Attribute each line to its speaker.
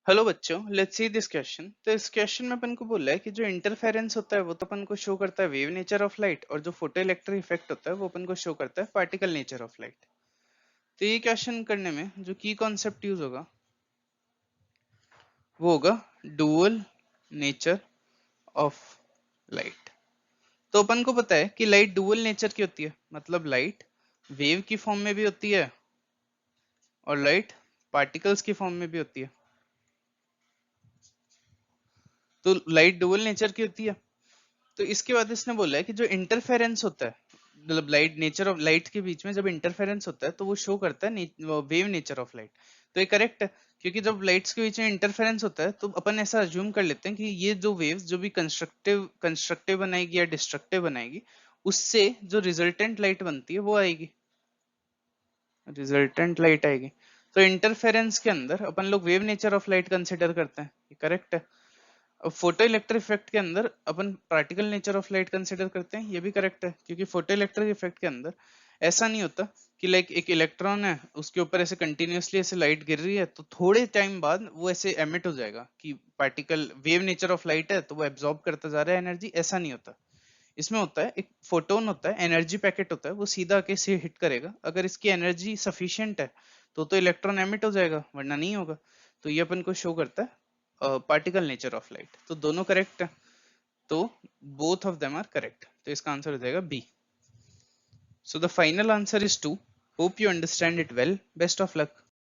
Speaker 1: Hello बच्चों, let's see this question. तो इस क्वेश्चन में अपन को बोला है कि जो इंटरफेरेंस होता है वो तो अपन को शो करता है वेव नेचर ऑफ लाइट, और जो फोटो इलेक्ट्रिक इफेक्ट होता है वो अपन को शो करता है पार्टिकल नेचर ऑफ लाइट। तो ये क्वेश्चन करने में जो की कॉन्सेप्ट यूज होगा वो होगा डुअल नेचर ऑफ लाइट। तो अपन को पता है कि लाइट डुअल नेचर की होती है, मतलब लाइट वेव की फॉर्म में भी होती है और लाइट पार्टिकल्स की फॉर्म में भी होती है। तो लाइट डुअल नेचर की होती है। तो इसके बाद इसने बोला है कि जो इंटरफेरेंस होता है, मतलब लाइट नेचर ऑफ लाइट के बीच में जब इंटरफेरेंस होता है तो वो शो करता है वेव नेचर ऑफ लाइट। तो ये करेक्ट है, क्योंकि जब लाइट्स के बीच में इंटरफेरेंस होता है तो अपन ऐसा अज्यूम कर लेते हैं कि ये जो वेव्स जो भी कंस्ट्रक्टिव कंस्ट्रक्टिव बनाएगी या डिस्ट्रक्टिव बनाएगी, उससे जो रिजल्टेंट लाइट बनती है वो आएगी, रिजल्टेंट लाइट आएगी। तो इंटरफेरेंस के अंदर अपन लोग wave nature of light consider करते हैं, ये करेक्ट है। अब फोटो इलेक्ट्रिक इफेक्ट के अंदर अपन particle nature of light consider करते हैं, ये भी करेक्ट है, क्योंकि फोटो इलेक्ट्रिक इफेक्ट के अंदर ऐसा नहीं होता कि लाइक एक इलेक्ट्रॉन है उसके ऊपर ऐसे कंटिन्यूअसली ऐसे लाइट गिर रही है तो थोड़े टाइम बाद वो ऐसे एमिट हो जाएगा कि particle wave nature of light है तो वो एब्जॉर्ब करता जा रहा है एनर्जी, ऐसा नहीं होता। इसमें होता है एक फोटोन होता है, एनर्जी पैकेट होता है, वो सीधा आके से हिट करेगा, अगर इसकी एनर्जी सफिशिएंट है तो इलेक्ट्रॉन एमिट हो जाएगा, वरना नहीं होगा। तो ये अपन को शो करता है पार्टिकल नेचर ऑफ लाइट। तो दोनों करेक्ट है, तो both of them are correct, तो इसका आंसर हो जाएगा B. So the final answer is 2। Hope you understand it well, best of luck.